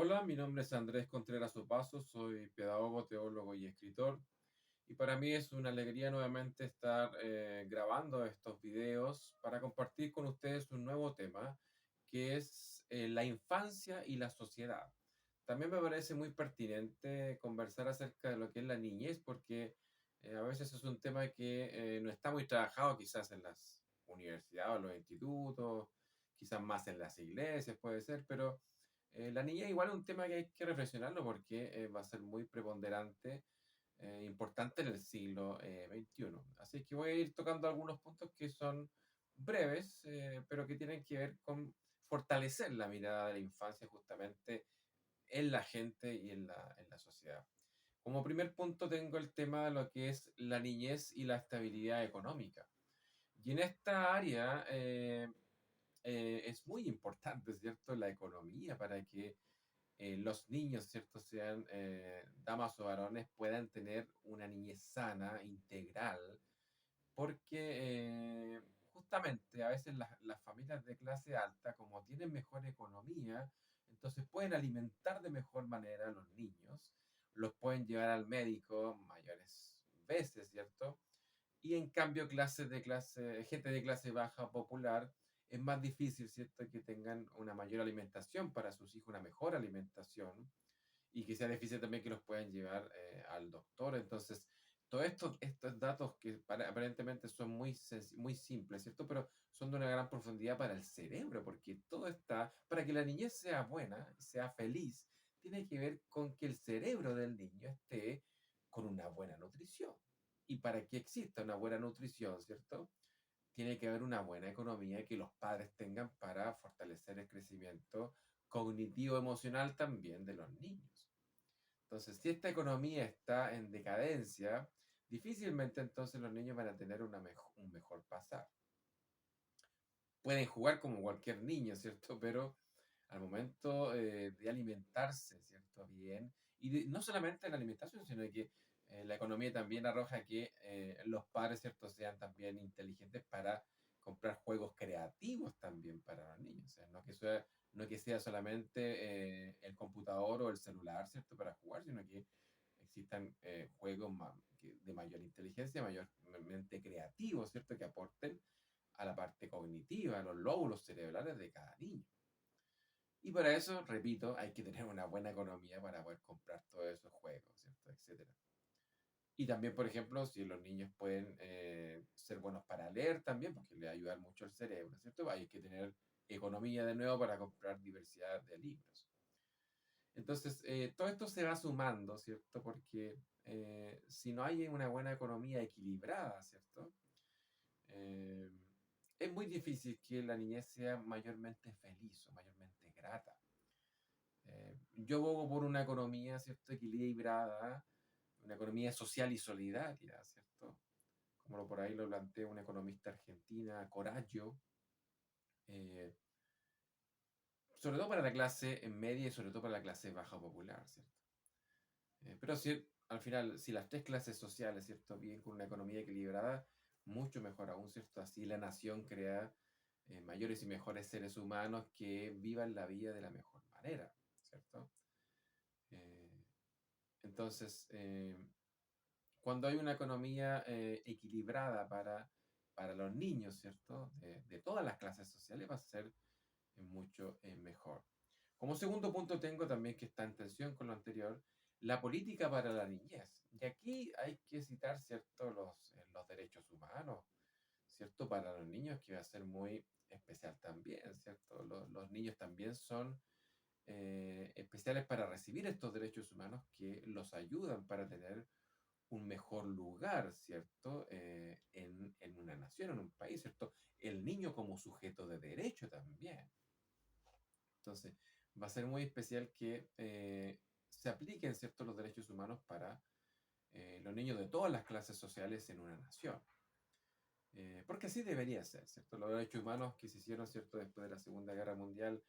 Hola, mi nombre es Andrés Contreras Opaso, soy pedagogo, teólogo y escritor. Y para mí es una alegría nuevamente estar grabando estos videos para compartir con ustedes un nuevo tema, que es la infancia y la sociedad. También me parece muy pertinente conversar acerca de lo que es la niñez, porque a veces es un tema que no está muy trabajado quizás en las universidades o los institutos, quizás más en las iglesias puede ser, pero la niñez igual es un tema que hay que reflexionarlo porque va a ser muy preponderante, importante en el siglo XXI. Así que voy a ir tocando algunos puntos que son breves, pero que tienen que ver con fortalecer la mirada de la infancia justamente en la gente y en la sociedad. Como primer punto tengo el tema de lo que es la niñez y la estabilidad económica. Y en esta área es muy importante, ¿cierto?, la economía para que los niños, ¿cierto?, sean damas o varones, puedan tener una niñez sana, integral, porque justamente a veces las familias de clase alta, como tienen mejor economía, entonces pueden alimentar de mejor manera a los niños, los pueden llevar al médico mayores veces, ¿cierto? Y en cambio, gente de clase baja popular, es más difícil, ¿cierto?, que tengan una mayor alimentación para sus hijos, una mejor alimentación, y que sea difícil también que los puedan llevar al doctor. Entonces, todos estos datos que aparentemente son muy simples, ¿cierto? Pero son de una gran profundidad para el cerebro, porque todo está, para que la niñez sea buena, sea feliz, tiene que ver con que el cerebro del niño esté con una buena nutrición. Y para que exista una buena nutrición, ¿cierto? Tiene que haber una buena economía que los padres tengan para fortalecer el crecimiento cognitivo emocional también de los niños. Entonces, si esta economía está en decadencia, difícilmente entonces los niños van a tener un mejor pasar. Pueden jugar como cualquier niño, ¿cierto? Pero al momento de alimentarse, ¿cierto? Bien, y no solamente la alimentación, sino que la economía también arroja que los padres, ¿cierto?, sean también inteligentes para comprar juegos creativos también para los niños. O sea, no que sea solamente el computador o el celular, ¿cierto?, para jugar, sino que existan juegos de mayor inteligencia, mayormente creativos, ¿cierto?, que aporten a la parte cognitiva, a los lóbulos cerebrales de cada niño. Y para eso, repito, hay que tener una buena economía para poder comprar todos esos juegos, ¿cierto? Etcétera. Y también, por ejemplo, si los niños pueden ser buenos para leer también, porque les ayuda mucho el cerebro, ¿cierto? Hay que tener economía de nuevo para comprar diversidad de libros. Entonces, todo esto se va sumando, ¿cierto? Porque si no hay una buena economía equilibrada, ¿cierto? Eh, es muy difícil que la niñez sea mayormente feliz o mayormente grata. Yo abogo por una economía, ¿cierto?, equilibrada, una economía social y solidaria, ¿cierto? Como por ahí lo plantea una economista argentina, Coraggio, eh, sobre todo para la clase media y sobre todo para la clase baja popular, ¿cierto? Pero si al final, si las tres clases sociales, ¿cierto?, viven con una economía equilibrada, mucho mejor aún, ¿cierto? Así la nación crea mayores y mejores seres humanos que vivan la vida de la mejor manera, ¿cierto? Eh, entonces, cuando hay una economía equilibrada para los niños, ¿cierto? De todas las clases sociales va a ser mucho mejor. Como segundo punto tengo también que está en tensión con lo anterior, la política para la niñez. Y aquí hay que citar, ¿cierto?, los derechos humanos, ¿cierto?, para los niños, que va a ser muy especial también, ¿cierto? Los niños también son especiales para recibir estos derechos humanos que los ayudan para tener un mejor lugar, ¿cierto? En una nación, en un país, ¿cierto? El niño como sujeto de derecho también. Entonces, va a ser muy especial que se apliquen, ¿cierto?, los derechos humanos para los niños de todas las clases sociales en una nación. Porque así debería ser, ¿cierto? Los derechos humanos que se hicieron, ¿cierto?, después de la Segunda Guerra Mundial,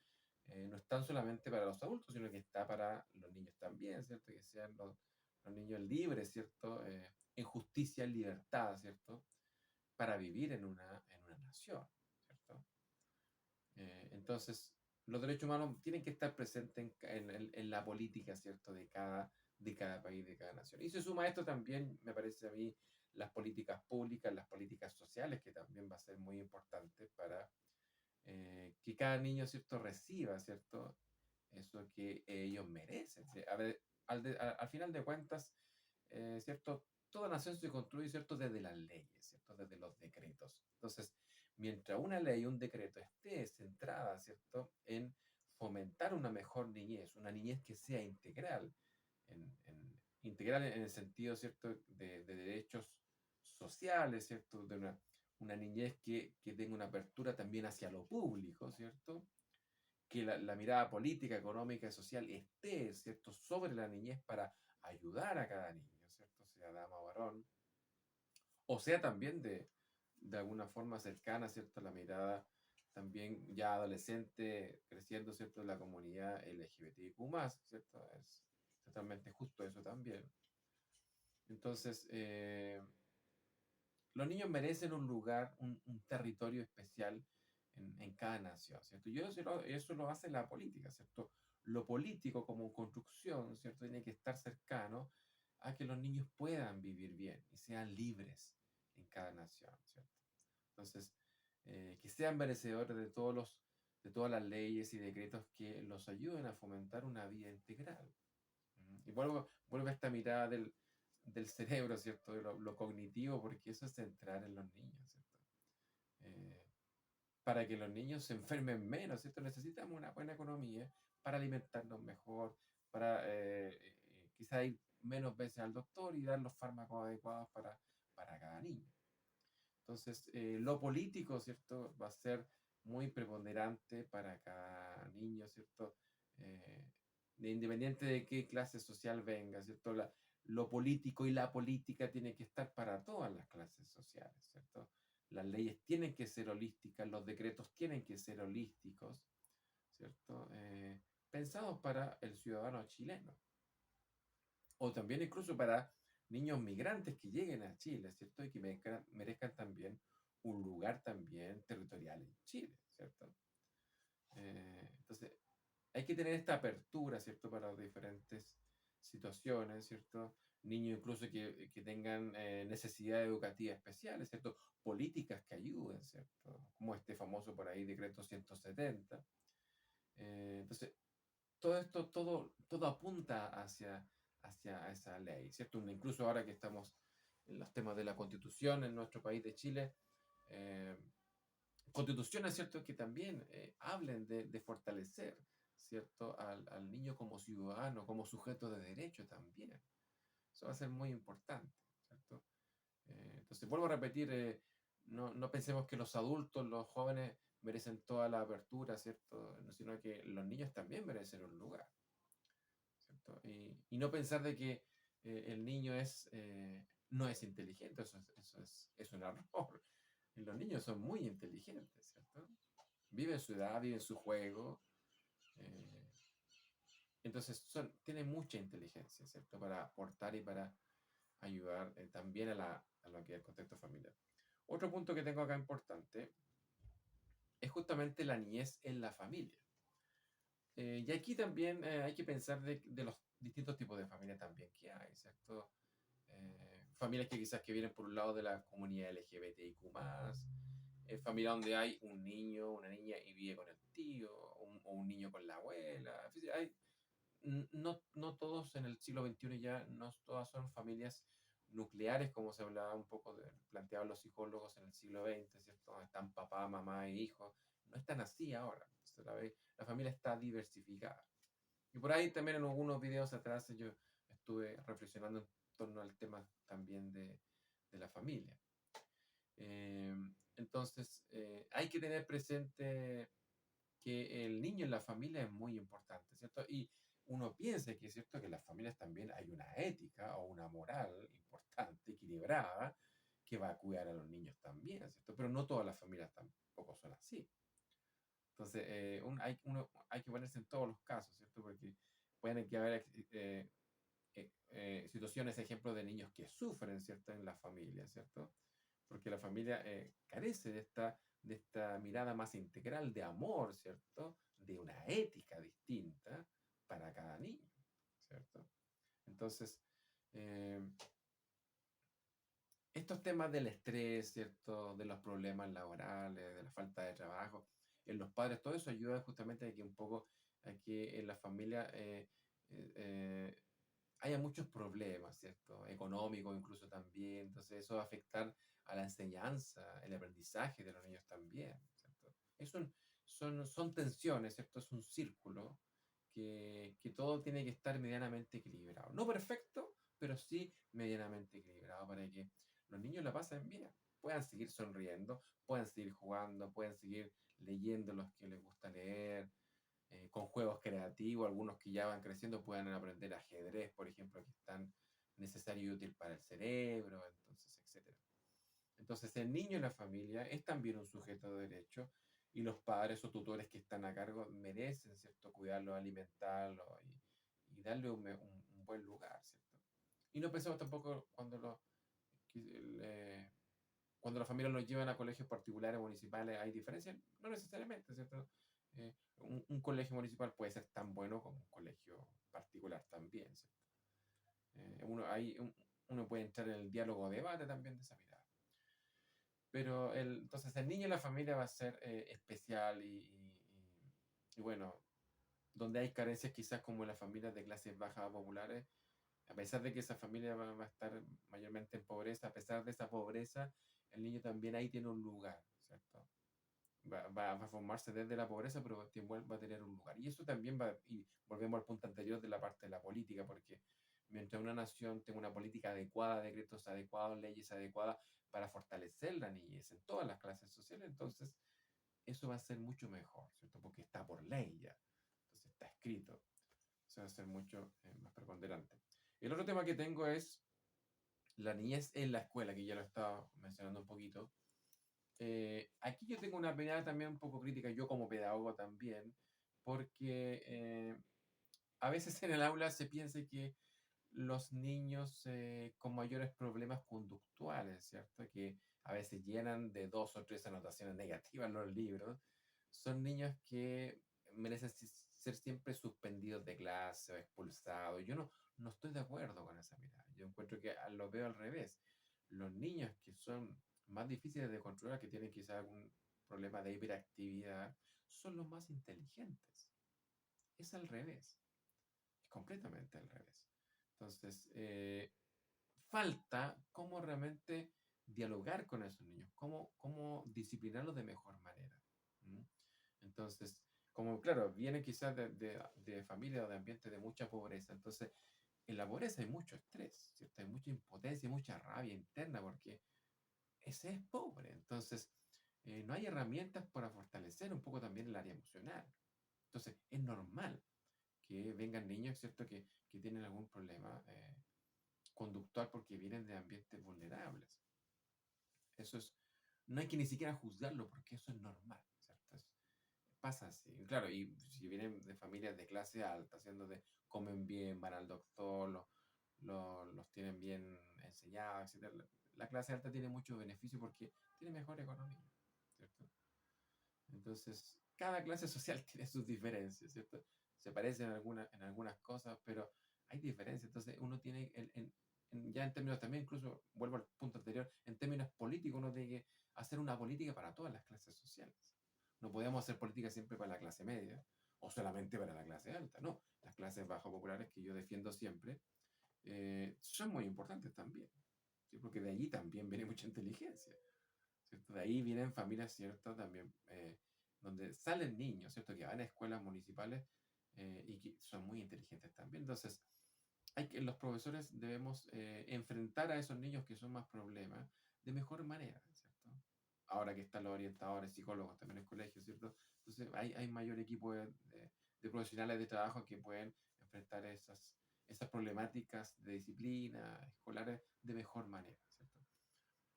no están solamente para los adultos, sino que está para los niños también, ¿cierto? Que sean los niños libres, ¿cierto? En justicia, en libertad, ¿cierto? Para vivir en una nación, ¿cierto? Entonces, los derechos humanos tienen que estar presentes en la política, ¿cierto? De cada país, de cada nación. Y se suma a esto también, me parece a mí, las políticas públicas, las políticas sociales, que también va a ser muy importante para que cada niño, ¿cierto?, reciba, ¿cierto?, eso que ellos merecen. ¿Sí? A ver, al final de cuentas, ¿cierto? Toda nación se construye, ¿cierto?, desde las leyes, ¿cierto?, desde los decretos. Entonces, mientras una ley, un decreto esté centrada, ¿cierto?, en fomentar una mejor niñez, una niñez que sea integral, integral en el sentido, ¿cierto?, de derechos sociales, ¿cierto?, de una niñez que tenga una apertura también hacia lo público, ¿cierto? Que la mirada política, económica y social esté, ¿cierto?, sobre la niñez para ayudar a cada niño, ¿cierto? Sea dama o varón, o sea también de alguna forma cercana, ¿cierto?, la mirada también ya adolescente, creciendo, ¿cierto?, en la comunidad LGBTIQ+, ¿cierto? Es totalmente justo eso también. Entonces, los niños merecen un lugar, un territorio especial en cada nación, ¿cierto? Y eso lo hace la política, ¿cierto? Lo político como construcción, ¿cierto? Tiene que estar cercano a que los niños puedan vivir bien y sean libres en cada nación, ¿cierto? Entonces, que sean merecedores de todas las leyes y decretos que los ayuden a fomentar una vida integral. Y vuelvo a esta mirada del cerebro, ¿cierto? De lo cognitivo, porque eso es centrar en los niños, ¿cierto? Eh, para que los niños se enfermen menos, ¿cierto? Necesitamos una buena economía para alimentarnos mejor, para quizá ir menos veces al doctor y dar los fármacos adecuados para cada niño. Entonces, lo político, ¿cierto? Va a ser muy preponderante para cada niño, ¿cierto? Eh, independiente de qué clase social venga, ¿cierto? Lo político y la política tienen que estar para todas las clases sociales, ¿cierto? Las leyes tienen que ser holísticas, los decretos tienen que ser holísticos, ¿cierto? Pensados para el ciudadano chileno, o también incluso para niños migrantes que lleguen a Chile, ¿cierto? Y que merezcan también un lugar también territorial en Chile, ¿cierto? Entonces, hay que tener esta apertura, ¿cierto? Para las diferentes situaciones, ¿cierto? Niños incluso que tengan necesidades educativas especiales, ¿cierto? Políticas que ayuden, ¿cierto? Como este famoso por ahí decreto 170. Entonces, todo esto, todo apunta hacia esa ley, ¿cierto? Incluso ahora que estamos en los temas de la constitución en nuestro país de Chile, eh, constituciones, ¿cierto?, que también hablen de fortalecer, ¿cierto?, al niño como ciudadano, como sujeto de derecho también. Eso va a ser muy importante, ¿cierto? Entonces, vuelvo a repetir, no pensemos que los adultos, los jóvenes merecen toda la apertura, ¿cierto? No, sino que los niños también merecen un lugar, ¿cierto? Y no pensar de que el niño no es inteligente, es un error. Y los niños son muy inteligentes, ¿cierto? Viven su edad, viven su juego. eh, entonces tienen mucha inteligencia, ¿cierto? Para aportar y para ayudar también a lo que es el contexto familiar. Otro punto que tengo acá importante es justamente la niñez en la familia. Y aquí también hay que pensar de los distintos tipos de familias también que hay, ¿cierto? Familias que quizás que vienen por un lado de la comunidad LGBTIQ+, familia donde hay un niño, una niña y vive con el tío, o un niño con la abuela. Es decir, no todos en el siglo XXI ya, no todas son familias nucleares, como se hablaba un poco, planteaban los psicólogos en el siglo XX, ¿cierto? Donde están papá, mamá e hijos. No están así ahora. Entonces, la familia está diversificada. Y por ahí también en algunos videos atrás yo estuve reflexionando en torno al tema también de la familia. Eh, entonces, hay que tener presente que el niño en la familia es muy importante, ¿cierto? Y uno piensa que es cierto que en las familias también hay una ética o una moral importante, equilibrada, que va a cuidar a los niños también, ¿cierto? Pero no todas las familias tampoco son así. Entonces, uno hay que ponerse en todos los casos, ¿cierto? Porque pueden que haber situaciones, ejemplos de niños que sufren, ¿cierto? En la familia, ¿cierto? Porque la familia carece de esta mirada más integral de amor, ¿cierto? de una ética distinta para cada niño, ¿cierto? Entonces, eh, estos temas del estrés, ¿cierto? De los problemas laborales, de la falta de trabajo, en los padres, todo eso ayuda justamente a que un poco, a que en la familia eh, eh, haya muchos problemas, ¿cierto? Económicos incluso también. Entonces eso va a afectar a la enseñanza, el aprendizaje de los niños también, ¿cierto? Son tensiones, ¿cierto? Es un círculo que todo tiene que estar medianamente equilibrado. No perfecto, pero sí medianamente equilibrado para que los niños la pasen bien, puedan seguir sonriendo, puedan seguir jugando, puedan seguir leyendo los que les gusta leer, con juegos creativos, algunos que ya van creciendo puedan aprender ajedrez, por ejemplo, que es tan necesario y útil para el cerebro, entonces, etcétera. Entonces, el niño en la familia es también un sujeto de derecho y los padres o tutores que están a cargo merecen, ¿cierto?, cuidarlo, alimentarlo y darle un buen lugar, ¿cierto? Y no pensemos tampoco que, cuando las familias los llevan a colegios particulares o municipales, ¿hay diferencias? No necesariamente, ¿cierto? Un colegio municipal puede ser tan bueno como un colegio particular también, ¿cierto? Uno puede entrar en el diálogo o debate también de esa mirada. Pero entonces el niño en la familia va a ser especial y bueno, donde hay carencias quizás como en las familias de clases bajas o populares, a pesar de que esa familia va a estar mayormente en pobreza, a pesar de esa pobreza, el niño también ahí tiene un lugar, ¿cierto? Va a formarse desde la pobreza, pero igual va a tener un lugar. Y eso también y volvemos al punto anterior de la parte de la política, porque mientras una nación tenga una política adecuada, decretos adecuados, leyes adecuadas para fortalecer la niñez en todas las clases sociales, entonces eso va a ser mucho mejor, ¿cierto? Porque está por ley ya, entonces está escrito, eso va a ser mucho más preponderante. El otro tema que tengo es la niñez en la escuela, que ya lo estaba mencionando un poquito. Aquí yo tengo una opinión también un poco crítica, yo como pedagogo también, porque a veces en el aula se piensa que los niños con mayores problemas conductuales, ¿cierto? Que a veces llenan de 2 o 3 anotaciones negativas en los libros, son niños que merecen ser siempre suspendidos de clase o expulsados. Yo no estoy de acuerdo con esa mirada. Yo encuentro que lo veo al revés. Los niños que son más difíciles de controlar, que tienen quizás algún problema de hiperactividad, son los más inteligentes. Es al revés, es completamente al revés. Entonces, falta cómo realmente dialogar con esos niños, cómo disciplinarlos de mejor manera. ¿Mm? Entonces, como claro, viene quizás de familia o de ambiente de mucha pobreza, entonces en la pobreza hay mucho estrés, ¿cierto? Hay mucha impotencia, mucha rabia interna porque ese es pobre. Entonces, no hay herramientas para fortalecer un poco también el área emocional. Entonces, es normal que vengan niños, ¿cierto?, que tienen algún problema conductual porque vienen de ambientes vulnerables. Eso es, no hay que ni siquiera juzgarlo porque eso es normal, ¿cierto? Pasa así. Claro, y si vienen de familias de clase alta, haciendo de comen bien, van al doctor, los tienen bien enseñados, etc. La clase alta tiene muchos beneficios porque tiene mejor economía, ¿cierto? Entonces, cada clase social tiene sus diferencias, ¿cierto? Se parecen en algunas cosas, pero hay diferencias. Entonces, uno tiene, ya en términos también, incluso vuelvo al punto anterior, en términos políticos, uno tiene que hacer una política para todas las clases sociales. No podemos hacer política siempre para la clase media o solamente para la clase alta, no. Las clases bajo populares que yo defiendo siempre son muy importantes también, ¿sí? Porque de allí también viene mucha inteligencia. ¿Cierto? De ahí vienen familias, ¿cierto? También donde salen niños, ¿cierto? Que van a escuelas municipales y que son muy inteligentes también. Entonces, los profesores debemos enfrentar a esos niños que son más problemas de mejor manera, ¿cierto? Ahora que están los orientadores, psicólogos también en colegios, ¿cierto? Entonces, hay mayor equipo de profesionales de trabajo que pueden enfrentar esas problemáticas de disciplina escolares de mejor manera, ¿cierto?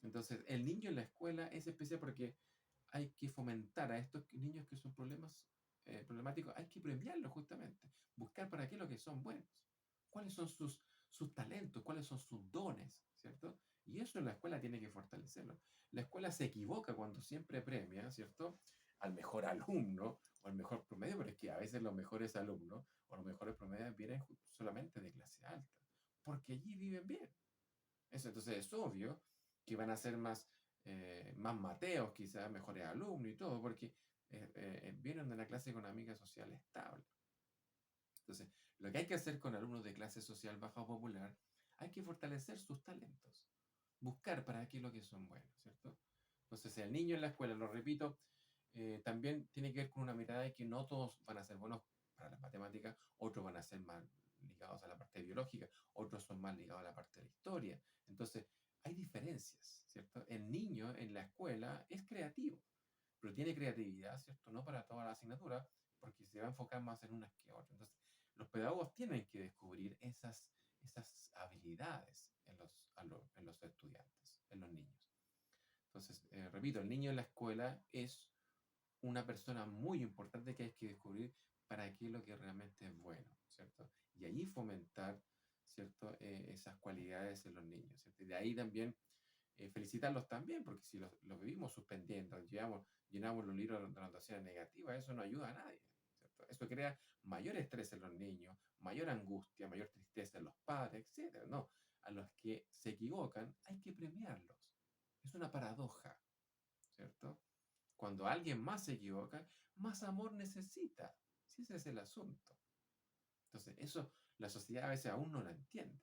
Entonces, el niño en la escuela es especial porque hay que fomentar a estos niños que son problemáticos, hay que premiarlos justamente, buscar para qué lo que son buenos, cuáles son sus talentos, cuáles son sus dones, ¿cierto? Y eso en la escuela tiene que fortalecerlo. La escuela se equivoca cuando siempre premia, ¿cierto? al mejor alumno o al mejor promedio, pero es que a veces los mejores alumnos o los mejores promedios vienen solamente de clase alta, porque allí viven bien. Eso, entonces es obvio que van a ser más mateos, quizás mejores alumnos y todo, porque vienen de una clase económica social estable. Entonces, lo que hay que hacer con alumnos de clase social baja o popular, hay que fortalecer sus talentos, buscar para qué es lo que son buenos, ¿cierto? Entonces, el niño en la escuela, lo repito, también tiene que ver con una mirada de que no todos van a ser buenos para las matemáticas, otros van a ser más ligados a la parte biológica, otros son más ligados a la parte de la historia. Entonces, hay diferencias, ¿cierto? El niño en la escuela es creativo, pero tiene creatividad, ¿cierto? No para todas las asignaturas, porque se va a enfocar más en unas que otras. Entonces, los pedagogos tienen que descubrir esas habilidades en los estudiantes, en los niños. Entonces, repito, el niño en la escuela es una persona muy importante que hay que descubrir para qué es lo que realmente es bueno, ¿cierto? Y ahí fomentar, ¿cierto? Esas cualidades en los niños, ¿cierto? Y de ahí también felicitarlos también, porque si los vivimos suspendiendo, llenamos los libros de anotaciones negativas, eso no ayuda a nadie, ¿cierto? Eso crea mayor estrés en los niños, mayor angustia, mayor tristeza en los padres, etcétera. No, a los que se equivocan hay que premiarlos. Es una paradoja, ¿cierto? Cuando alguien más se equivoca, más amor necesita. Si ese es el asunto. Entonces, eso la sociedad a veces aún no lo entiende.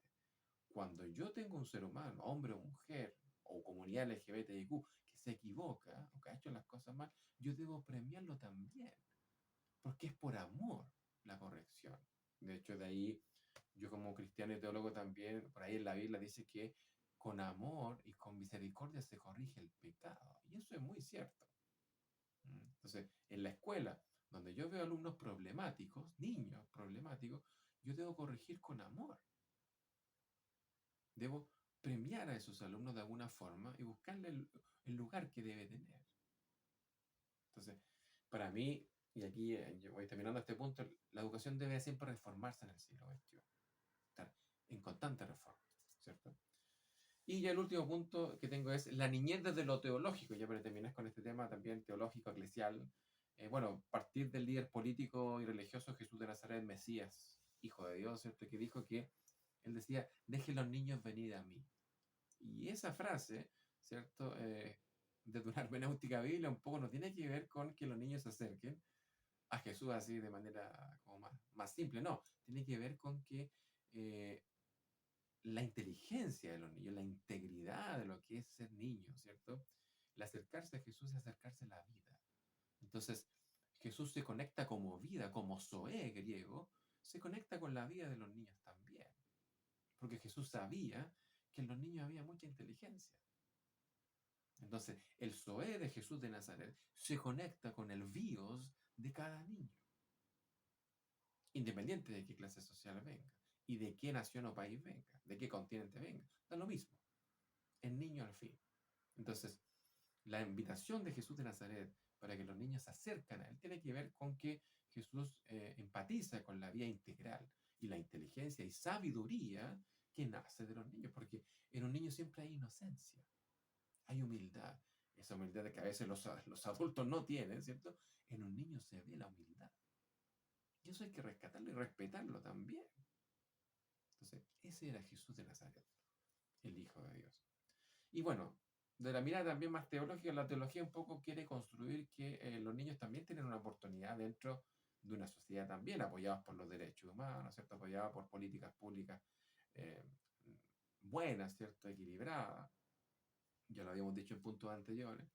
Cuando yo tengo un ser humano, hombre o mujer, o comunidad LGBTIQ, que se equivoca o que ha hecho las cosas mal, yo debo premiarlo también, porque es por amor la corrección. De hecho, de ahí, yo como cristiano y teólogo también, por ahí en la Biblia dice que con amor y con misericordia se corrige el pecado. Y eso es muy cierto. Entonces, en la escuela, donde yo veo alumnos problemáticos, niños problemáticos, yo debo corregir con amor. Debo premiar a esos alumnos de alguna forma y buscarle el lugar que debe tener. Entonces, para mí, y aquí yo voy terminando este punto, la educación debe siempre reformarse en el siglo XXI, estar en constante reforma, ¿cierto? Y ya el último punto que tengo es la niñez desde lo teológico, ya para terminar con este tema también teológico, eclesial. Bueno, partir del líder político y religioso Jesús de Nazaret, Mesías, Hijo de Dios, ¿cierto? Que dijo que él decía, dejen los niños venir a mí. Y esa frase, ¿cierto? De una hermenéutica bíblica un poco no tiene que ver con que los niños se acerquen a Jesús así de manera como más simple, no, tiene que ver con que la inteligencia de los niños, la integridad de lo que es ser niño, ¿cierto? El acercarse a Jesús es acercarse a la vida. Entonces, Jesús se conecta como vida, como zoé griego, se conecta con la vida de los niños también. Porque Jesús sabía que en los niños había mucha inteligencia. Entonces, el zoé de Jesús de Nazaret se conecta con el bios de cada niño, independiente de qué clase social venga y de qué nación o país venga, de qué continente venga. Da lo mismo. El niño al fin. Entonces, la invitación de Jesús de Nazaret para que los niños se acercan a Él tiene que ver con que Jesús empatiza con la vida integral y la inteligencia y sabiduría que nace de los niños, porque en un niño siempre hay inocencia, hay humildad, esa humildad que a veces los adultos no tienen, ¿cierto? En un niño se ve la humildad. Y eso hay que rescatarlo y respetarlo también. Entonces, ese era Jesús de Nazaret, el Hijo de Dios. Y bueno, de la mirada también más teológica, la teología un poco quiere construir que los niños también tienen una oportunidad dentro de una sociedad también apoyados por los derechos humanos, ¿cierto? Apoyados por políticas públicas eh, buenas, ¿cierto? Equilibradas. Ya lo habíamos dicho en puntos anteriores.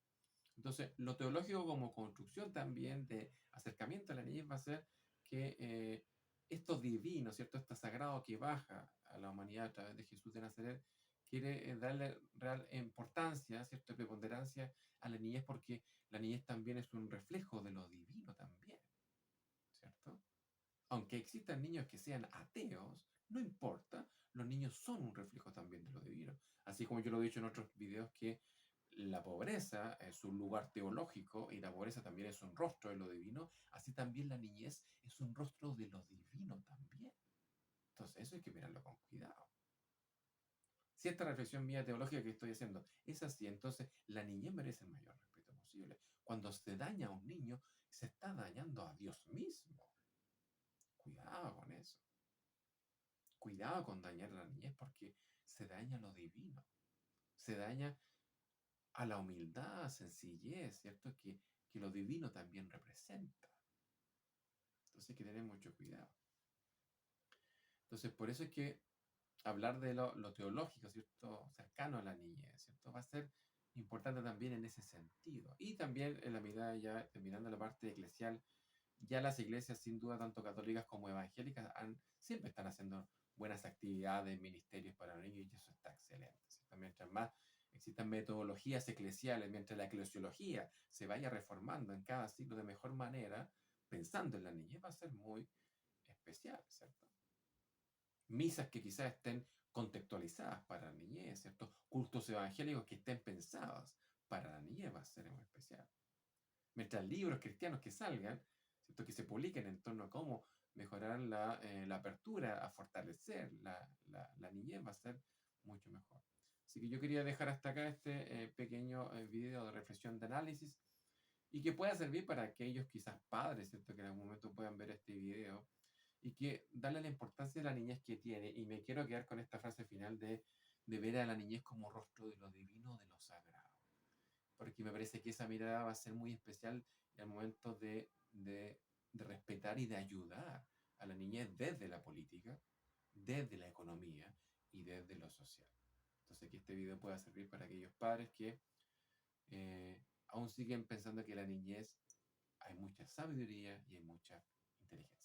Entonces, lo teológico como construcción también de acercamiento a la niñez va a ser que esto divino, ¿cierto? Esto sagrado que baja a la humanidad a través de Jesús de Nazaret, quiere darle real importancia, ¿cierto? Preponderancia a la niñez porque la niñez también es un reflejo de lo divino también, ¿cierto? Aunque existan niños que sean ateos, no importa, los niños son un reflejo también de lo divino. Así como yo lo he dicho en otros videos que la pobreza es un lugar teológico y la pobreza también es un rostro de lo divino, así también la niñez es un rostro de lo divino también. Entonces eso hay que mirarlo con cuidado. Si esta reflexión mía teológica que estoy haciendo es así, entonces la niñez merece el mayor respeto posible. Cuando se daña a un niño, se está dañando a Dios mismo. Cuidado con eso. Cuidado con dañar a la niñez porque se daña lo divino. Se daña a la humildad, sencillez, ¿cierto? Que lo divino también representa. Entonces hay que tener mucho cuidado. Entonces por eso es que hablar de lo teológico, ¿cierto? Cercano a la niñez, ¿cierto? Va a ser importante también en ese sentido. Y también en la medida, ya terminando la parte eclesial, ya las iglesias, sin duda, tanto católicas como evangélicas, siempre están haciendo buenas actividades, ministerios para los niños, y eso está excelente, ¿cierto? Mientras más existan metodologías eclesiales, mientras la eclesiología se vaya reformando en cada siglo de mejor manera, pensando en la niñez, va a ser muy especial, ¿cierto? Misas que quizás estén contextualizadas para la niñez, ¿cierto? Cultos evangélicos que estén pensados para la niñez va a ser muy especial. Mientras libros cristianos que salgan, ¿cierto? Que se publiquen en torno a cómo mejorar la apertura, a fortalecer la niñez, va a ser mucho mejor. Así que yo quería dejar hasta acá este pequeño video de reflexión de análisis y que pueda servir para aquellos quizás padres, ¿cierto? Que en algún momento puedan ver este video y que darle la importancia de la niñez que tiene. Y me quiero quedar con esta frase final de ver a la niñez como rostro de lo divino, de lo sagrado. Porque me parece que esa mirada va a ser muy especial en el momento de respetar y de ayudar a la niñez desde la política, desde la economía y desde lo social. Entonces que este video pueda servir para aquellos padres que aún siguen pensando que en la niñez hay mucha sabiduría y hay mucha inteligencia.